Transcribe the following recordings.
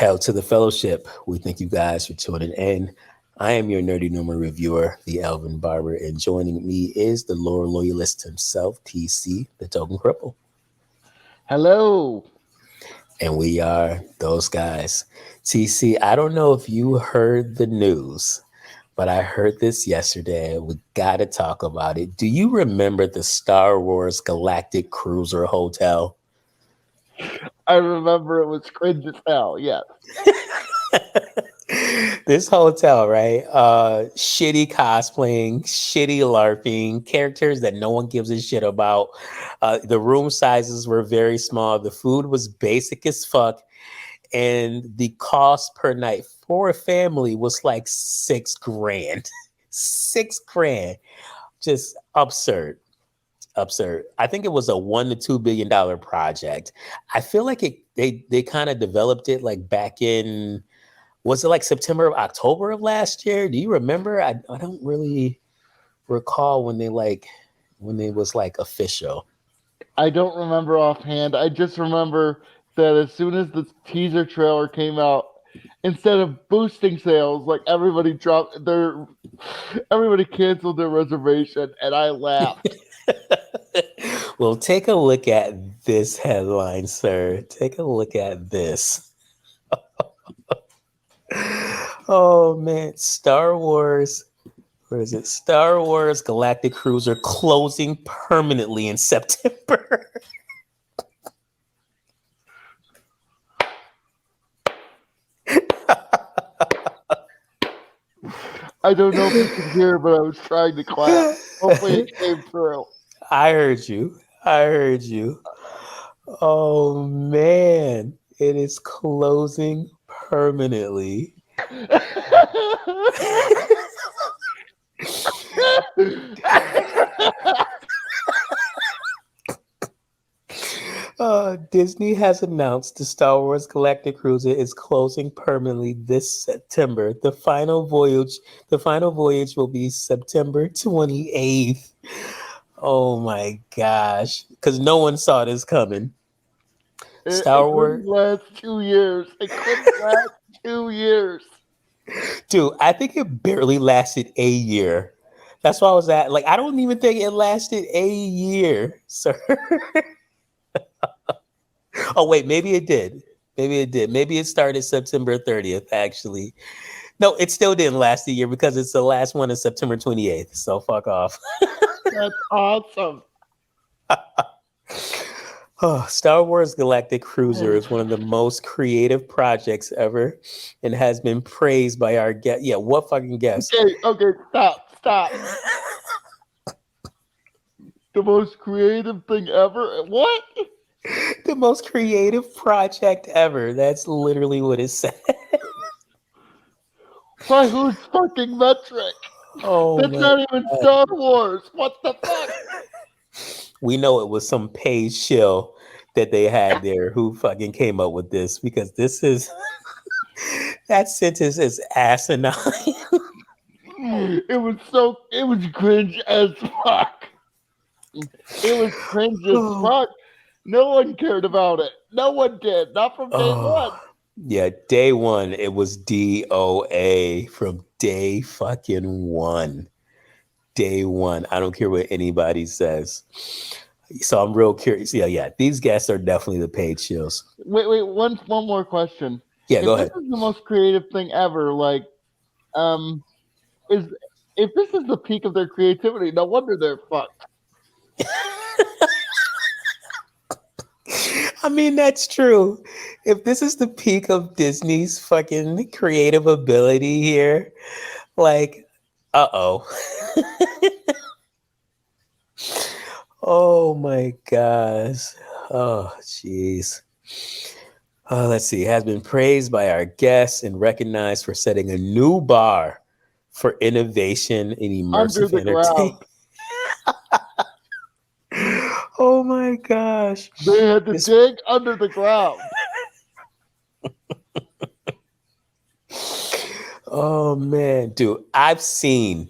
Hell to the fellowship. We thank you guys for tuning in. I am your nerdy number reviewer, the Elvin Barber, and joining me is the lore loyalist himself, TC, the token cripple. Hello. And we are those guys. TC, I don't know if you heard the news, but I heard this yesterday. We got to talk about it. Do you remember the Star Wars Galactic Cruiser Hotel? I remember it was cringe as hell. Yes. This hotel, right? Shitty cosplaying, shitty LARPing, characters that no one gives a shit about. The room sizes were very small. The food was basic as fuck. And the cost per night for a family was like $6,000. $6,000. Just absurd. Absurd. I think it was a $1 to $2 billion project. I feel like they kind of developed it like back in, was it like September or October of last year? Do you remember? I don't really recall when they was like official. I don't remember offhand. I just remember that as soon as the teaser trailer came out, instead of boosting sales, like everybody canceled their reservation, and I laughed. Well, take a look at this headline, sir. Take a look at this. Oh man, Star Wars. Where is it? Star Wars Galactic Cruiser closing permanently in September. I don't know if you could hear, but I was trying to clap. Hopefully, it came through. I heard you. I heard you. Oh man, it is closing permanently. Disney has announced the Star Wars Galactic Cruiser is closing permanently this September. The final voyage will be September 28th. Oh my gosh. Because no one saw this coming. Star It Wars. couldn't last 2 years. It couldn't last 2 years. Dude, I think it barely lasted a year. That's why I was at. Like, I don't even think it lasted a year, sir. Oh, wait, maybe it did. Maybe it did. Maybe it started September 30th, actually. No, it still didn't last a year because it's the last one is September 28th. So fuck off. That's awesome. Oh, Star Wars Galactic Cruiser is one of the most creative projects ever and has been praised by our guest. Yeah, what fucking guest? Okay, stop. The most creative thing ever? What? The most creative project ever. That's literally what it said. By whose fucking metric? Oh, That's not even Star Wars. What the fuck? We know it was some paid shill that they had there who fucking came up with this because this is that sentence is asinine. It was cringe as fuck. It was cringe as fuck. No one cared about it. No one did. Not from day one. Yeah, day one, it was D.O.A. from day fucking one. Day one. I don't care what anybody says. So I'm real curious. Yeah. These guests are definitely the paid shills. Wait. One more question. Yeah, If go this ahead. is the most creative thing ever, like, is if this is the peak of their creativity, no wonder they're fucked. I mean, that's true. If this is the peak of Disney's fucking creative ability here, like, uh-oh. Oh my gosh. Oh, jeez. Let's see. Has been praised by our guests and recognized for setting a new bar for innovation in Under immersive the ground. entertainment. Oh my gosh. They had to dig under the ground. Oh man, dude, I've seen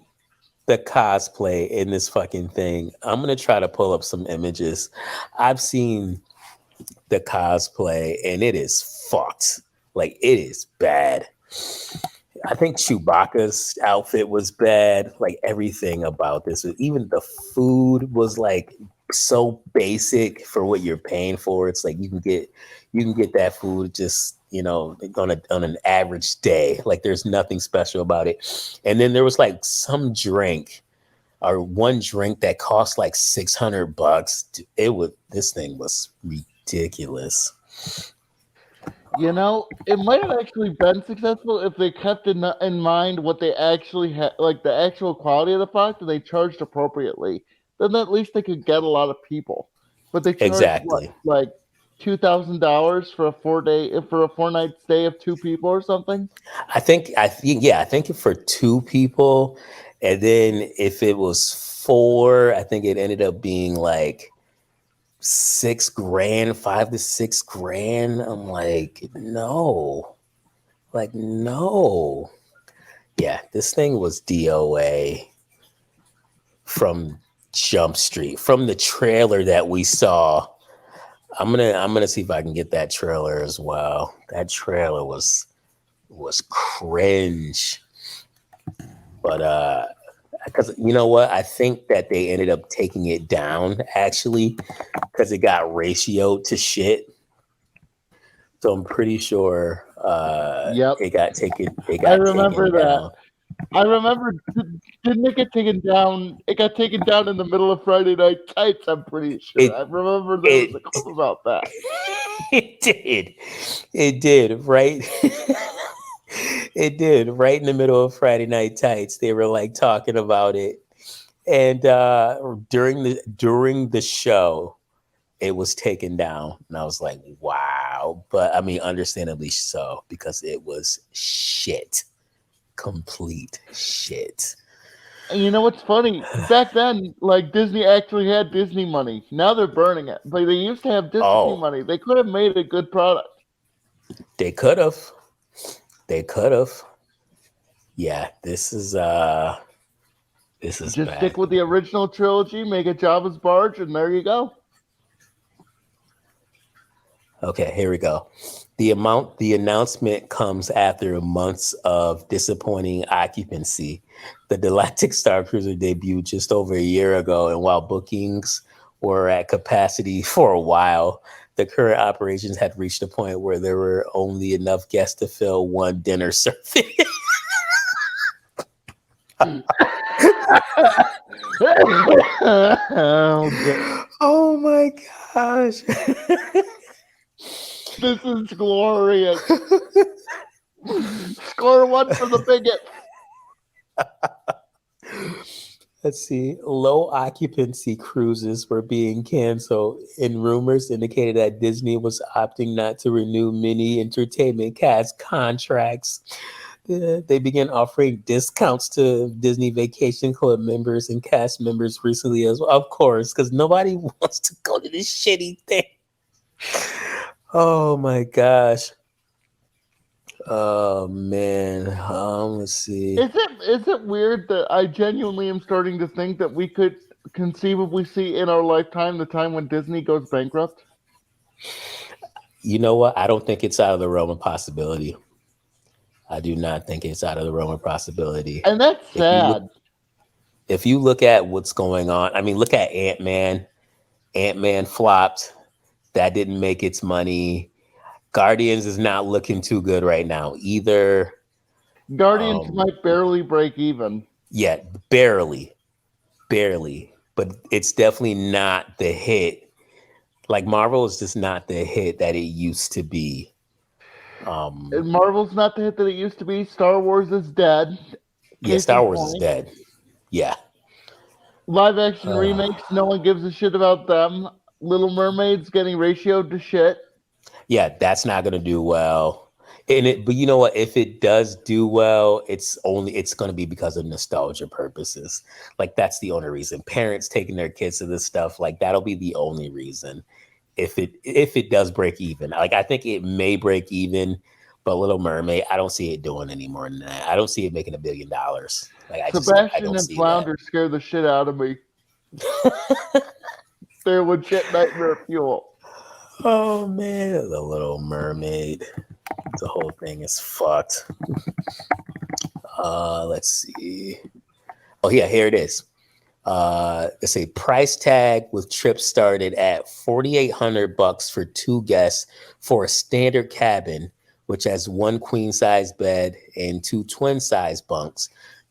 the cosplay in this fucking thing. I'm gonna try to pull up some images. I've seen the cosplay and it is fucked. Like it is bad. I think Chewbacca's outfit was bad. Like everything about this, even the food was like so basic for what you're paying for. It's like you can get that food just on an average day. Like there's nothing special about it. And then there was like some drink or one drink that cost like $600. It was this thing was ridiculous. It might have actually been successful if they kept in mind what they actually had, like the actual quality of the product, and they charged appropriately. Then at least they could get a lot of people. But they charged what, Exactly. like $2,000 for a 4 day, for a 4 night stay of two people or something. I think for two people, and then if it was four, I think it ended up being like 6 grand, 5 to 6 grand. I'm like no. Yeah, this thing was DOA from Jump Street, from the trailer that we saw. I'm gonna see if I can get that trailer as well. That trailer was cringe. But because you know what, I think that they ended up taking it down actually because it got ratioed to shit. So I'm pretty sure Yep, it I got remember taken that. down. I remember. Didn't it get taken down? It got taken down in the middle of Friday Night Tights. I'm pretty sure. I It remember there was a it clip about that. it did. It did, right? It did. Right in the middle of Friday Night Tights. They were like talking about it. And during the show, it was taken down. And I was like, wow. But I mean, understandably so, because it was shit. Complete shit. And you know what's funny? Back then, like Disney actually had Disney money. Now they're burning it. But they used to have Disney Oh, money. They could have made a good product. they could have. They could have. Yeah, this is Just bad. stick with the original trilogy, make a Jabba's barge, and there you go. Okay, here we go. The announcement comes after months of disappointing occupancy. The Galactic Star Cruiser debuted just over a year ago, and while bookings were at capacity for a while, the current operations had reached a point where there were only enough guests to fill one dinner service. Oh, Oh my gosh. this is glorious. Score one for the bigot. Let's see. Low occupancy cruises were being canceled, and rumors indicated that Disney was opting not to renew many entertainment cast contracts. They began offering discounts to Disney Vacation Club members and cast members recently as well. Of course, because nobody wants to go to this shitty thing. Oh my gosh. Oh man. Let's see. Is it weird that I genuinely am starting to think that we could conceivably see in our lifetime the time when Disney goes bankrupt? You know what? I don't think it's out of the realm of possibility. I do not think it's out of the realm of possibility. And that's If you look sad. if you look at what's going on, I mean, look at Ant-Man. Ant-Man flopped. That didn't make its money. Guardians is not looking too good right now either. Guardians Um, might barely break even. yeah, barely, barely. But it's definitely not the hit. Like Marvel is just not the hit that it used to be. And Um, Marvel's not the hit that it used to be. Star Wars is dead. yeah, Case in Star Wars is point. dead. Yeah. Live action Uh, remakes, no one gives a shit about them. Little Mermaid's getting ratioed to shit. yeah, that's not gonna do well. But you know what? If it does do well, it's gonna be because of nostalgia purposes. Like that's the only reason. Parents taking their kids to this stuff, like that'll be the only reason. If it does break even, like I think it may break even, but Little Mermaid, I don't see it doing any more than that. I don't see it making $1 billion. Like I Sebastian don't and see that. Flounder scare the shit out of me. They're legit nightmare fuel. Oh man, the Little Mermaid. The whole thing is fucked. Let's see. Oh yeah, here it is. It's a price tag with trips started at $4,800 for 2 guests for a standard cabin, which has one queen size bed and 2 twin size bunks.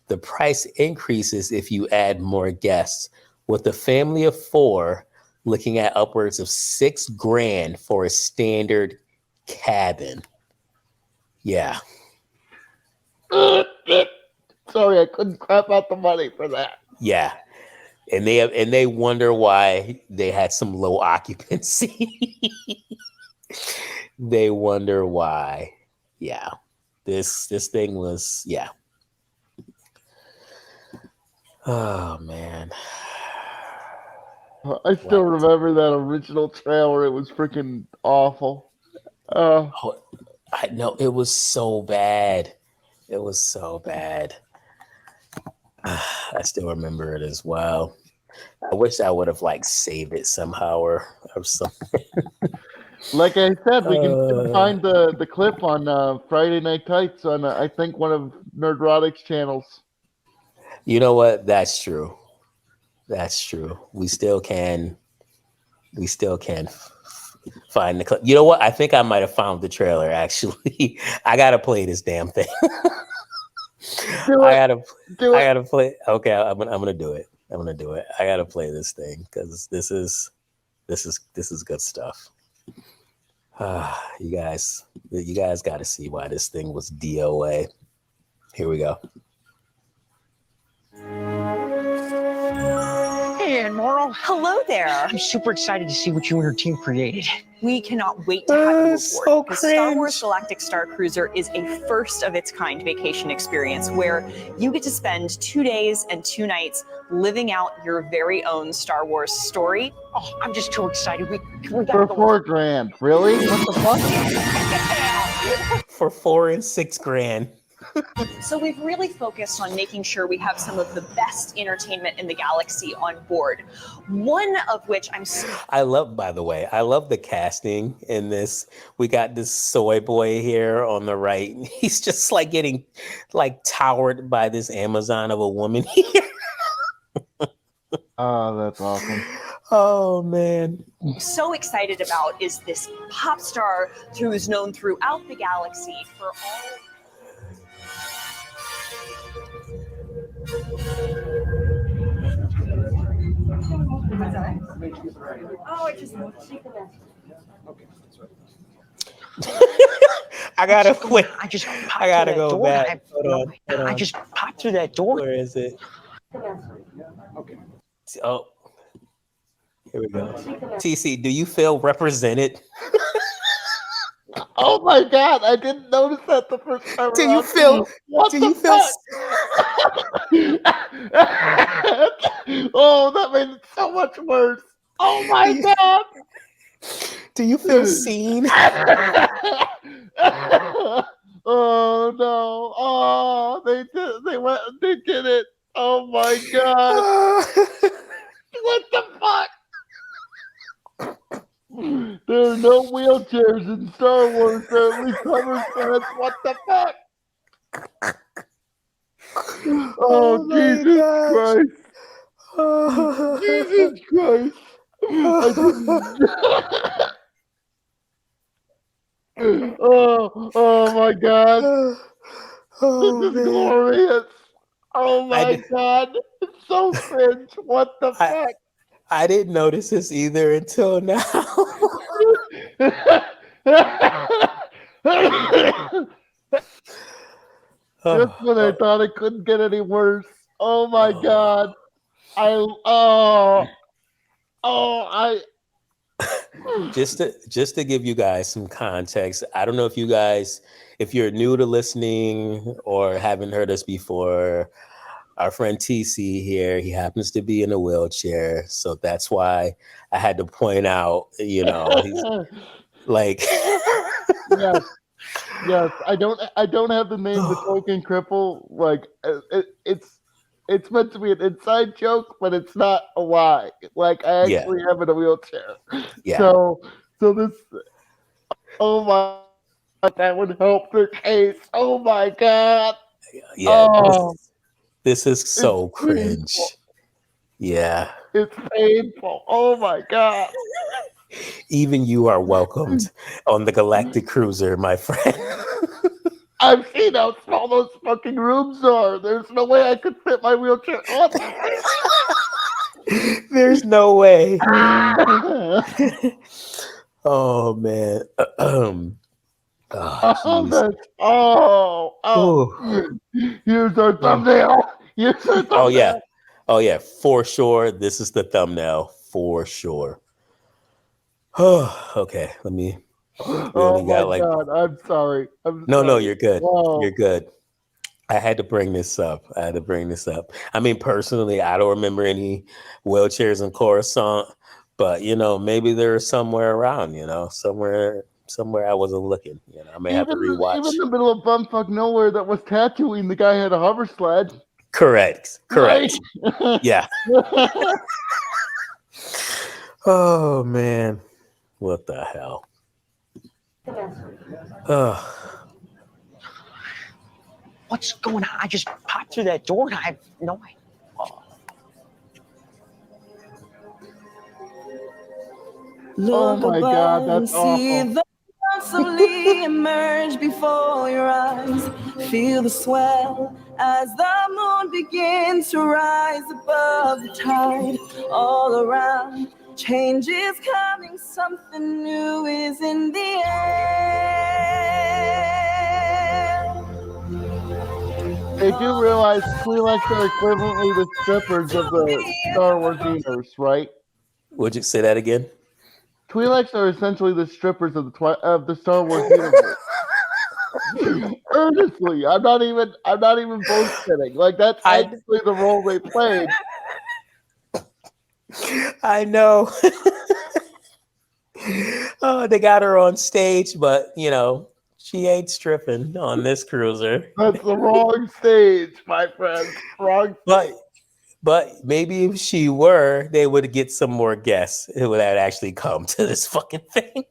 The price increases if you add more guests. With a family of 4, looking at upwards of $6,000 for a standard cabin. Yeah, Sorry, I couldn't crap out the money for that. yeah. And they wonder why they had some low occupancy. They wonder why. Yeah. This thing was, yeah. Oh man. I still remember that original trailer. It was freaking awful. Oh, I know it was so bad. It was so bad. I still remember it as well. I wish I would have like saved it somehow or something. Like I said, we can still find the clip on Friday Night Tights on I think one of Nerdrotic's channels. You know what? That's true. That's true. We still can find the clip. You know what? I think I might have found the trailer actually. I gotta play this damn thing. Do I it. gotta Do I it. gotta play. Okay, I'm gonna do it. I'm gonna do it. I gotta play this thing because this is good stuff. You guys got to see why this thing was D.O.A. Here we go. Hey, Aunt Laurel. Hello there. I'm super excited to see what you and your team created. We cannot wait to have you aboard. So because Star Wars cringe. Galactic Star Cruiser is a first of its kind vacation experience where you get to spend 2 days and 2 nights living out your very own Star Wars story. Oh, I'm just too excited. We For got the $4,000. Really? What the fuck? For $4 and $6,000. So we've really focused on making sure we have some of the best entertainment in the galaxy on board. One of which I love, by the way, I love the casting in this. We got this soy boy here on the right. He's just like getting like towered by this Amazon of a woman here. Oh, that's awesome. Oh man. so excited about is this pop star who is known throughout the galaxy for all. Oh, I just I gotta wait. I just popped I gotta through that go door. back. Hold on. I just popped through that door. Where is it? Oh, here we go. TC, do you feel represented? Oh my god, I didn't notice that the first time Do you around. feel? What Do the you feel? fuck? Oh, that made it so much worse. Oh my god. Do you feel seen? Oh no. Oh, they did it. Oh my god. What the fuck? There are no wheelchairs in Star Wars. There are at least hoverboards. What the fuck? Oh, my Jesus gosh. Christ. Jesus Christ. Oh my God. Oh, This is man. glorious. Oh my God. It's so cringe. What the fuck? I didn't notice this either until now. Just when I thought it couldn't get any worse. Oh my God. Just to give you guys some context, I don't know if you guys, if you're new to listening or haven't heard us before, our friend TC here, he happens to be in a wheelchair, so that's why I had to point out, he's like Yes, I don't have the name the token cripple. Like it's meant to be an inside joke, but it's not a lie. Like I actually am in a wheelchair. Yeah. So this. Oh my that would help their case. Oh my god. Yeah, Oh, this is it's so painful. cringe. Yeah. It's painful. Oh my god. Even you are welcomed on the Galactic Cruiser, my friend. I've seen how small those fucking rooms are. There's no way I could fit my wheelchair on this There's no way. thing. Oh man. Oh Oh, jeez. that's oh Ooh. oh. Here's our Mm. thumbnail. Here's our Oh yeah. thumbnail. Oh yeah, for sure. This is the thumbnail for sure. Oh, okay. We Oh only my got like god. I'm sorry. I'm no, sorry. you're good. Wow. You're good. I had to bring this up. I had to bring this up. I mean, personally, I don't remember any wheelchairs in Coruscant, but maybe they're somewhere around, somewhere I wasn't looking. I may have to Even rewatch. the middle of bumfuck nowhere that was tattooing, the guy had a hover sled. Correct. Right? Yeah. Oh man. What the hell? Oh, What's going on? I just popped through that door and I have no idea. Oh my god, that's awful. the slowly emerge before your eyes. Feel the swell as the moon begins to rise above the tide. All around, change is coming, something new is in the air. They do realize Twi'leks are equivalently the strippers of the Star Wars universe, right? would you say that again? Twi'leks are essentially the strippers of the Star Wars universe. Earnestly, I'm not even bullshitting. Like that's I actually the role they played. I know. Oh, they got her on stage, but she ain't stripping on this cruiser. That's the wrong stage, my friend. Wrong. But maybe if she were, they would get some more guests who would actually come to this fucking thing.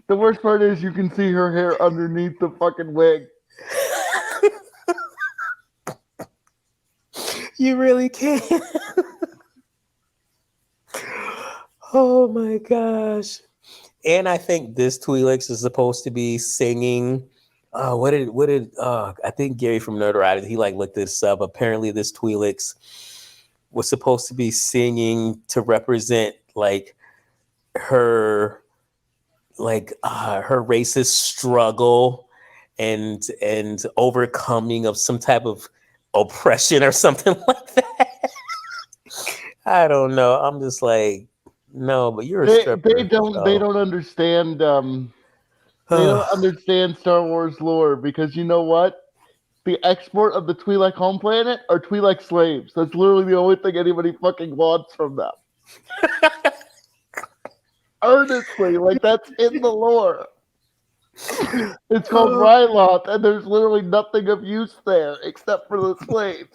The worst part is you can see her hair underneath the fucking wig. You really can. Oh my gosh. And I think this Twi'leks is supposed to be singing. I think Gary from Nerdwriter, he looked this up. Apparently this Twi'leks was supposed to be singing to represent her her racist struggle and overcoming of some type of oppression or something like that. I don't know. I'm just like, no, but you're a stripper. They don't understand they don't understand Star Wars lore because you know what? The export of the Twi'lek home planet are Twi'lek slaves. That's literally the only thing anybody fucking wants from them. Earnestly, that's in the lore. It's called Ryloth, and there's literally nothing of use there except for the slaves.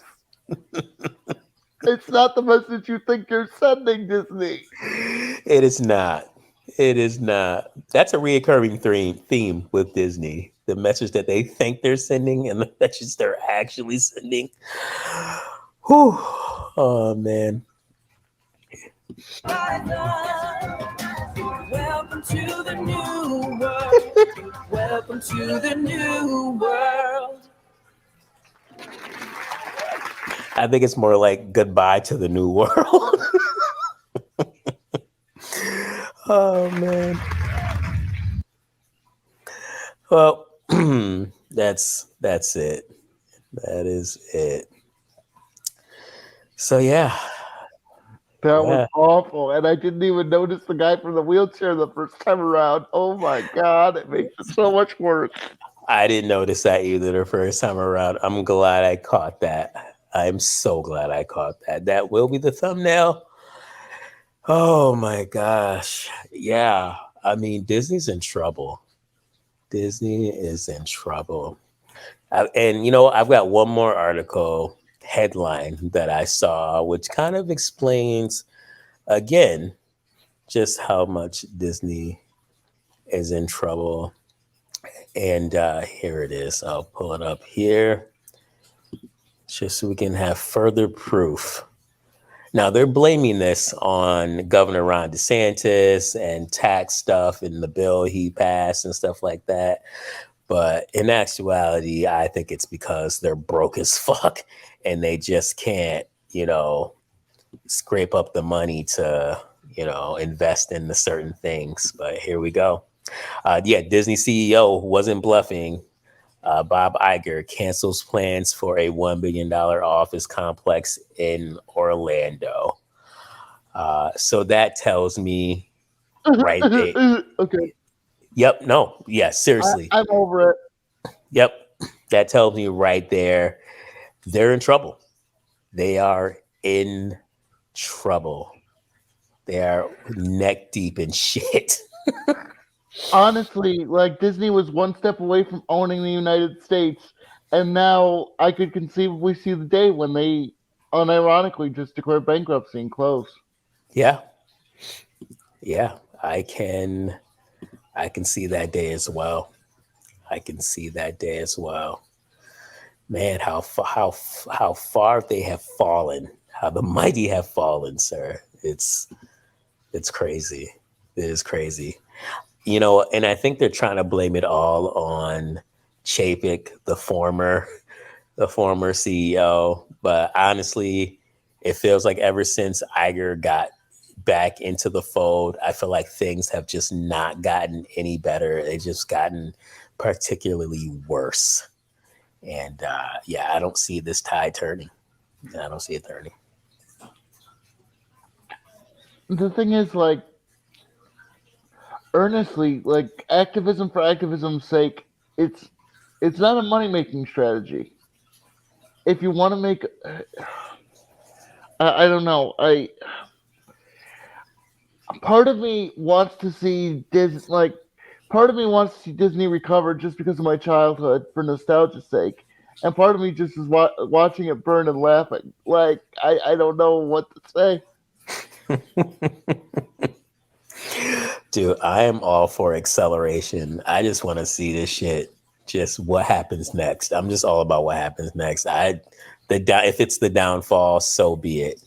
It's not the message you think you're sending, Disney. It is not. It is not. That's a reoccurring theme with Disney. The message that they think they're sending and the message they're actually sending. Whew. Oh, man. Welcome to the new world. Welcome to the new world. I think it's more like goodbye to the new world. Oh, man. Well, that's it. That is it. So, yeah. That was awful, and I didn't even notice the guy from the wheelchair the first time around. Oh my god, it makes it so much worse. I didn't notice that either the first time around. I'm glad I caught that. I'm so glad I caught that. That will be the thumbnail. Oh my gosh. Yeah. I mean, Disney's in trouble. Disney is in trouble. And I've got one more article headline that I saw, which kind of explains again just how much Disney is in trouble. And here it is. I'll pull it up here just so we can have further proof. Now, they're blaming this on Governor Ron DeSantis and tax stuff in the bill he passed and stuff like that. But in actuality, I think it's because they're broke as fuck and they just can't, scrape up the money to, invest in the certain things. But here we go. Disney CEO wasn't bluffing. Bob Iger cancels plans for a $1 billion office complex in Orlando. So that tells me right there. Okay. Yep. No. Yeah. Seriously. I'm over it. Yep. That tells me right there. They're in trouble. They are in trouble. They are neck deep in shit. Honestly, like Disney was one step away from owning the United States, and now I could conceivably see the day when they unironically just declare bankruptcy and close. Yeah. Yeah. I can see that day as well. I can see that day as well. Man, how far they have fallen. How the mighty have fallen, sir. It's crazy. It is crazy. And I think they're trying to blame it all on Chapek, the former CEO. But honestly, it feels like ever since Iger got back into the fold, I feel like things have just not gotten any better. They've just gotten particularly worse. And I don't see this tide turning. I don't see it turning. The thing is, like, earnestly, like activism for activism's sake, it's not a money making strategy. If you want to make, I don't know, part of me wants to see part of me wants to see Disney recover just because of my childhood for nostalgia's sake, and part of me just is watching it burn and laughing. Like I don't know what to say. Dude, I am all for acceleration. I just want to see this shit. Just what happens next. I'm just all about what happens next. If it's the downfall, so be it.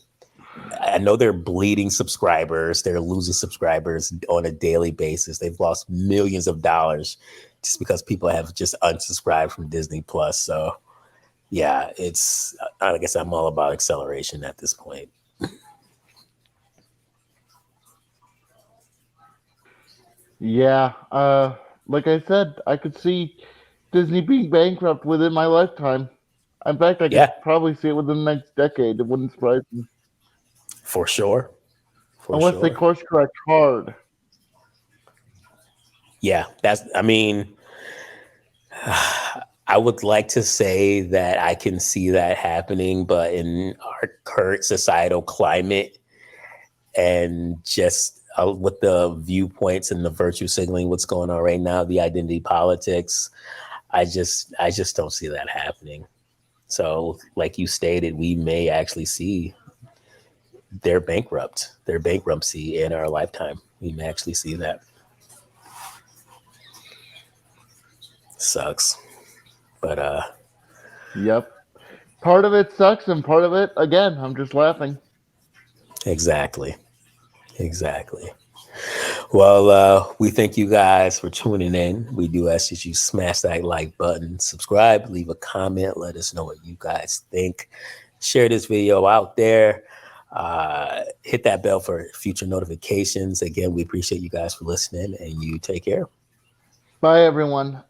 I know they're bleeding subscribers. They're losing subscribers on a daily basis. They've lost millions of dollars just because people have just unsubscribed from Disney Plus. So, yeah, I guess I'm all about acceleration at this point. Yeah, like I said, I could see Disney being bankrupt within my lifetime. In fact, I could probably see it within the next decade. It wouldn't surprise me. For sure. Unless they course correct hard. Yeah, I would like to say that I can see that happening, but in our current societal climate and just with the viewpoints and the virtue signaling, what's going on right now, the identity politics, I just don't see that happening. So like you stated, we may actually see their bankruptcy in our lifetime. We may actually see that. Sucks. But Yep. Part of it sucks and part of it, again, I'm just laughing. Exactly. Well, we thank you guys for tuning in. We do ask that you smash that like button, subscribe, leave a comment, let us know what you guys think. Share this video out there. Hit that bell for future notifications. Again, we appreciate you guys for listening, and you take care. Bye, everyone.